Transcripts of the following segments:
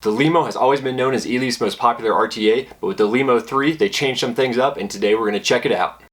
The LEMO has always been known as Eleaf's most popular RTA, but with the LEMO 3, they changed some things up, and today we're going to check it out.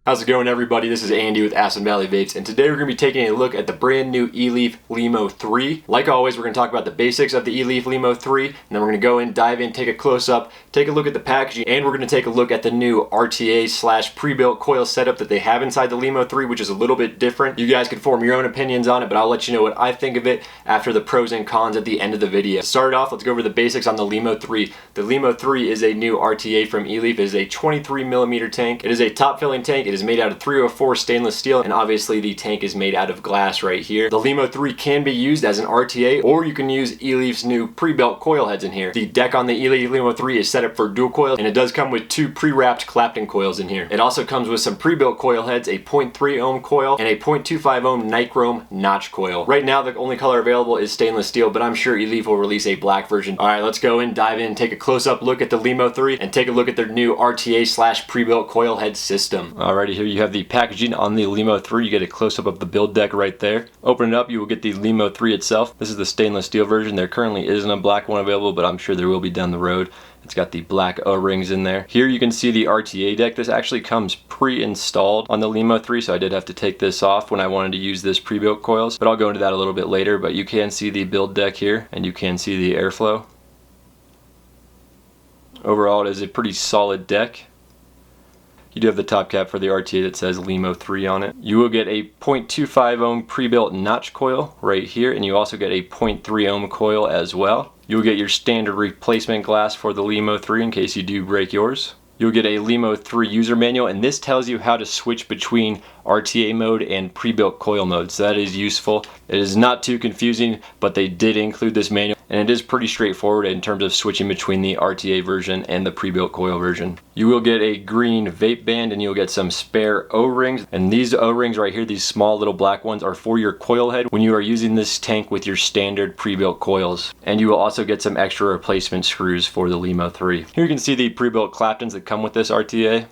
How's it going, everybody? This is Andy with Aspen Valley Vapes, and today we're going to be taking a look at the brand new Eleaf LEMO 3. Like always, we're going to talk about the basics of the Eleaf LEMO 3, and then we're going to go in, dive in, take a close-up, take a look at the packaging, and we're going to take a look at the new RTA / pre-built coil setup that they have inside the LEMO 3, which is a little bit different. You guys can form your own opinions on it, but I'll let you know what I think of it after the pros and cons at the end of the video. To start off, let's go over the basics on the LEMO 3. The LEMO 3 is a new RTA from Eleaf. It is a 23mm tank. It is a top-filling tank. It is made out of 304 stainless steel, and obviously the tank is made out of glass right here. The LEMO 3 can be used as an RTA, or you can use Eleaf's new pre-built coil heads in here. The deck on the Eleaf LEMO 3 is set up for dual coils, and it does come with two pre-wrapped Clapton coils in here. It also comes with some pre-built coil heads, a 0.3 ohm coil, and a 0.25 ohm nichrome notch coil. Right now, the only color available is stainless steel, but I'm sure Eleaf will release a black version. Alright, let's go in, dive in, take a close-up look at the LEMO 3, and take a look at their new RTA / pre-built coil head system. Alrighty, here you have the packaging on the LEMO 3. You get a close-up of the build deck right there. Open it up, you will get the LEMO 3 itself. This is the stainless steel version. There currently isn't a black one available, but I'm sure there will be down the road. It's got the black O-rings in there. Here you can see the RTA deck. This actually comes pre-installed on the LEMO 3, so I did have to take this off when I wanted to use this pre-built coils, but I'll go into that a little bit later. But you can see the build deck here, and you can see the airflow. Overall, it is a pretty solid deck. You do have the top cap for the RTA that says LEMO 3 on it. You will get a 0.25 ohm pre-built notch coil right here, and you also get a 0.3 ohm coil as well. You will get your standard replacement glass for the LEMO 3 in case you do break yours. You'll get a LEMO 3 user manual, and this tells you how to switch between RTA mode and pre-built coil mode, so that is useful. It is not too confusing, but they did include this manual, and it is pretty straightforward in terms of switching between the RTA version and the pre-built coil version. You will get a green vape band, and you'll get some spare O-rings, and these O-rings right here, these small little black ones, are for your coil head when you are using this tank with your standard pre-built coils. And you will also get some extra replacement screws for the LEMO 3. Here you can see the pre-built Claptons that come with this RTA.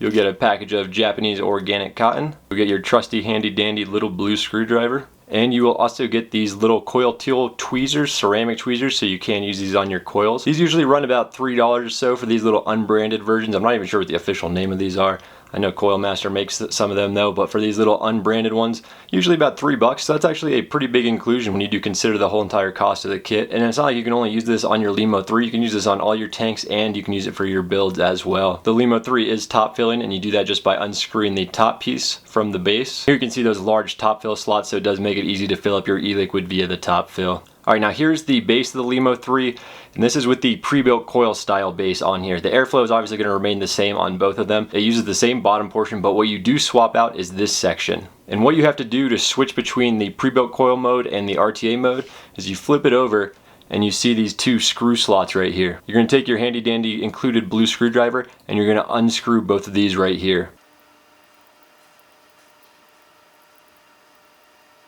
You'll get a package of Japanese organic cotton. You'll get your trusty handy dandy little blue screwdriver. And you will also get these little coil tool tweezers, ceramic tweezers, so you can use these on your coils. These usually run about $3 or so for these little unbranded versions. I'm not even sure what the official name of these are. I know Coil Master makes some of them though, but for these little unbranded ones, usually about $3. So that's actually a pretty big inclusion when you do consider the whole entire cost of the kit. And it's not like you can only use this on your LEMO 3, you can use this on all your tanks, and you can use it for your builds as well. The LEMO 3 is top filling, and you do that just by unscrewing the top piece from the base. Here you can see those large top fill slots, so it does make it easy to fill up your e-liquid via the top fill. Alright, now here's the base of the LEMO 3, and this is with the pre-built coil style base on here. The airflow is obviously going to remain the same on both of them. It uses the same bottom portion, but what you do swap out is this section. And what you have to do to switch between the pre-built coil mode and the RTA mode is you flip it over, and you see these two screw slots right here. You're going to take your handy dandy included blue screwdriver, and you're going to unscrew both of these right here.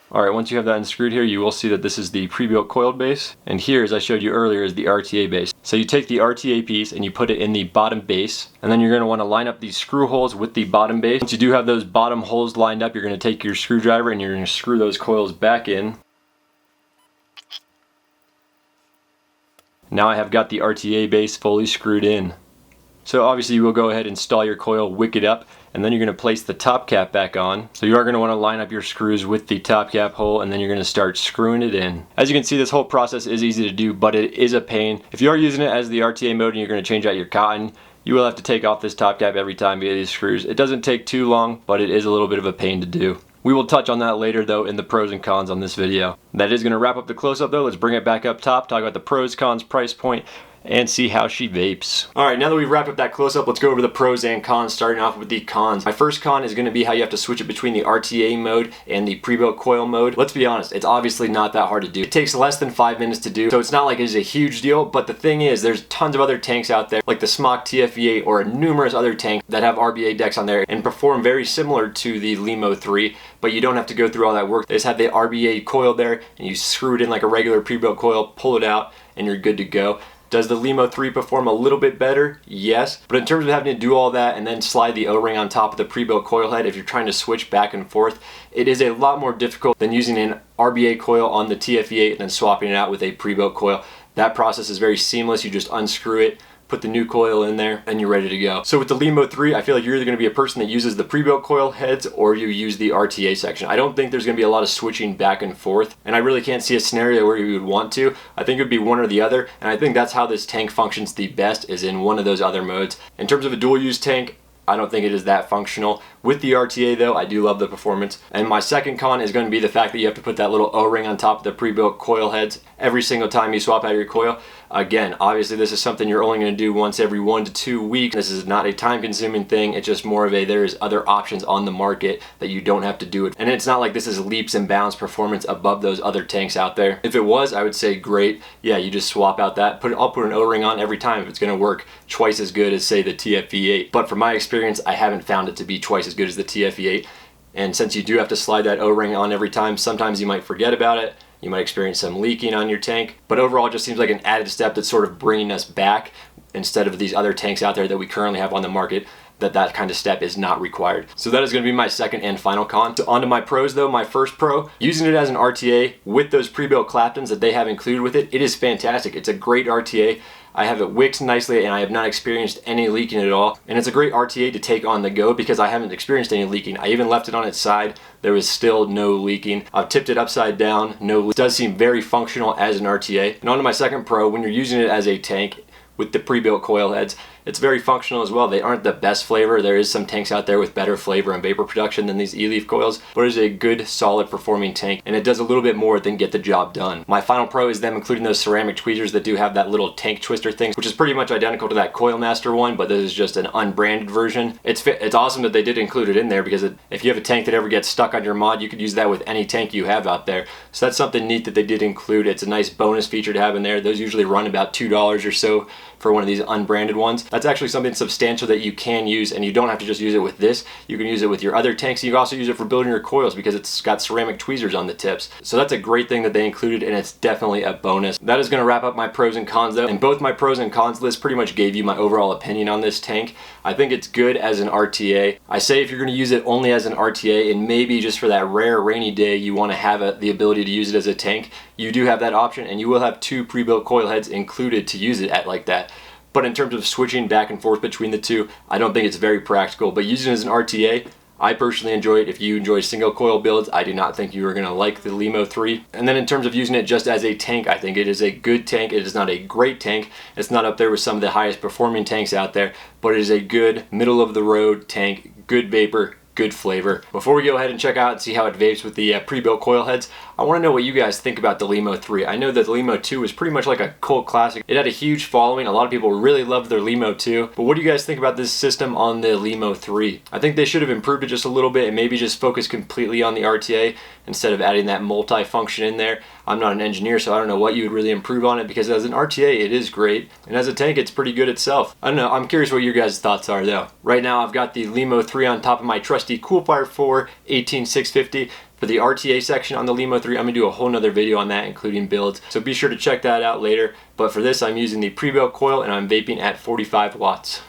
Alright, once you have that unscrewed here, you will see that this is the pre-built coiled base, and here, as I showed you earlier, is the RTA base. So you take the RTA piece and you put it in the bottom base, and then you're going to want to line up these screw holes with the bottom base. Once you do have those bottom holes lined up, you're going to take your screwdriver and you're going to screw those coils back in. Now I have got the RTA base fully screwed in. So obviously you will go ahead and install your coil, wick it up, and then you're going to place the top cap back on. So you are going to want to line up your screws with the top cap hole, and then you're going to start screwing it in. As you can see, this whole process is easy to do, but it is a pain. If you are using it as the RTA mode and you're going to change out your cotton, you will have to take off this top cap every time via these screws. It doesn't take too long, but it is a little bit of a pain to do. We will touch on that later though in the pros and cons on this video. That is going to wrap up the close-up though. Let's bring it back up top, talk about the pros, cons, price point, and see how she vapes. Alright, now that we've wrapped up that close-up, let's go over the pros and cons, starting off with the cons. My first con is going to be how you have to switch it between the RTA mode and the pre-built coil mode. Let's be honest, it's obviously not that hard to do. It takes less than 5 minutes to do, so it's not like it's a huge deal, but the thing is, there's tons of other tanks out there, like the Smock TFV8 or numerous other tanks that have RBA decks on there and perform very similar to the LEMO 3, but you don't have to go through all that work. They just have the RBA coil there, and you screw it in like a regular pre-built coil, pull it out, and you're good to go. Does the LEMO 3 perform a little bit better? Yes. But in terms of having to do all that and then slide the O-ring on top of the pre-built coil head, if you're trying to switch back and forth, it is a lot more difficult than using an RBA coil on the TFE8 and then swapping it out with a pre-built coil. That process is very seamless. You just unscrew it, put the new coil in there, and you're ready to go. So with the LEMO 3, I feel like you're either going to be a person that uses the pre-built coil heads or you use the RTA section. I don't think there's going to be a lot of switching back and forth, and I really can't see a scenario where you would want to. I think it would be one or the other, and I think that's how this tank functions the best, is in one of those other modes. In terms of a dual use tank, I don't think it is that functional. With the RTA though, I do love the performance. And my second con is going to be the fact that you have to put that little O-ring on top of the pre-built coil heads every single time you swap out your coil. Again, obviously this is something you're only going to do once every 1 to 2 weeks. This is not a time consuming thing. It's just more of a, there's other options on the market that you don't have to do it. And it's not like this is leaps and bounds performance above those other tanks out there. If it was, I would say great. Yeah, you just swap out that. I'll put an O-ring on every time if it's going to work twice as good as say the TFE8. But from my experience, I haven't found it to be twice as good as the TFE8. And since you do have to slide that O-ring on every time, sometimes you might forget about it. You might experience some leaking on your tank, but overall it just seems like an added step that's sort of bringing us back instead of these other tanks out there that we currently have on the market, that kind of step is not required. So that is going to be my second and final con. So onto my pros though. My first pro, using it as an RTA with those pre-built Claptons that they have included with it, it is fantastic. It's a great RTA. I have it wicked nicely and I have not experienced any leaking at all. And it's a great RTA to take on the go because I haven't experienced any leaking. I even left it on its side. There was still no leaking. I've tipped it upside down. No, it does seem very functional as an RTA. And on to my second pro, when you're using it as a tank with the pre-built coil heads, it's very functional as well. They aren't the best flavor. There is some tanks out there with better flavor and vapor production than these Eleaf coils, but it is a good, solid performing tank, and it does a little bit more than get the job done. My final pro is them including those ceramic tweezers that do have that little tank twister thing, which is pretty much identical to that Coil Master one, but this is just an unbranded version. It's awesome that they did include it in there because if you have a tank that ever gets stuck on your mod, you could use that with any tank you have out there. So that's something neat that they did include. It's a nice bonus feature to have in there. Those usually run about $2 or so for one of these unbranded ones. That's actually something substantial that you can use, and you don't have to just use it with this. You can use it with your other tanks. You can also use it for building your coils because it's got ceramic tweezers on the tips. So that's a great thing that they included, and it's definitely a bonus. That is going to wrap up my pros and cons though, and both my pros and cons lists pretty much gave you my overall opinion on this tank. I think it's good as an RTA. I say if you're going to use it only as an RTA and maybe just for that rare rainy day you want to have the ability to use it as a tank, you do have that option, and you will have 2 pre-built coil heads included to use it at like that. But in terms of switching back and forth between the two, I don't think it's very practical. But using it as an RTA, I personally enjoy it. If you enjoy single coil builds, I do not think you are going to like the LEMO 3. And then in terms of using it just as a tank, I think it is a good tank. It is not a great tank. It's not up there with some of the highest performing tanks out there, but it is a good middle of the road tank, good vapor, good flavor. Before we go ahead and check out and see how it vapes with the pre-built coil heads, I want to know what you guys think about the LEMO 3. I know that the LEMO 2 was pretty much like a cult classic. It had a huge following. A lot of people really loved their LEMO 2. But what do you guys think about this system on the LEMO 3? I think they should have improved it just a little bit and maybe just focus completely on the RTA instead of adding that multi-function in there. I'm not an engineer, so I don't know what you would really improve on it, because as an RTA, it is great. And as a tank, it's pretty good itself. I don't know. I'm curious what your guys' thoughts are, though. Right now, I've got the LEMO 3 on top of my trusty Coolfire 4 18650. For the RTA section on the LEMO 3, I'm going to do a whole nother video on that, including builds. So be sure to check that out later. But for this, I'm using the pre-built coil, and I'm vaping at 45 watts.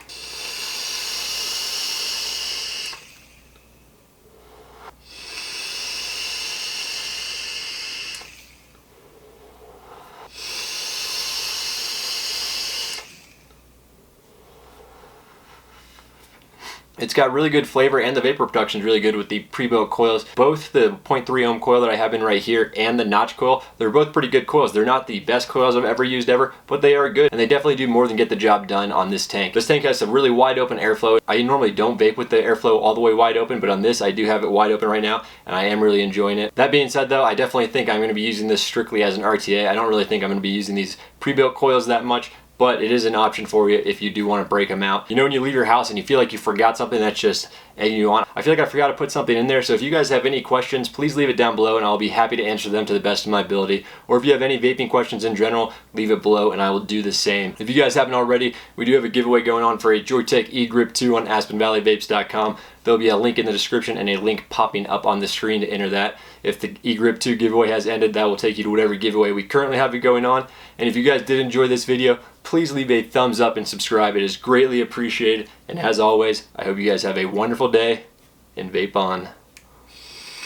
It's got really good flavor, and the vapor production is really good with the pre-built coils. Both the 0.3 ohm coil that I have in right here and the notch coil, they're both pretty good coils. They're not the best coils I've ever used ever, but they are good, and they definitely do more than get the job done on this tank. This tank has some really wide open airflow. I normally don't vape with the airflow all the way wide open, but on this I do have it wide open right now, and I am really enjoying it. That being said though, I definitely think I'm going to be using this strictly as an RTA. I don't really think I'm going to be using these pre-built coils that much, but it is an option for you if you do want to break them out. You know, when you leave your house and you feel like you forgot something that's just and you want. I feel like I forgot to put something in there, so if you guys have any questions, please leave it down below and I'll be happy to answer them to the best of my ability. Or if you have any vaping questions in general, leave it below and I will do the same. If you guys haven't already, we do have a giveaway going on for a Joytech eGrip 2 on AspenValleyVapes.com. There'll be a link in the description and a link popping up on the screen to enter that. If the eGrip 2 giveaway has ended, that will take you to whatever giveaway we currently have it going on. And if you guys did enjoy this video, please leave a thumbs up and subscribe. It is greatly appreciated. And as always, I hope you guys have a wonderful day and vape on.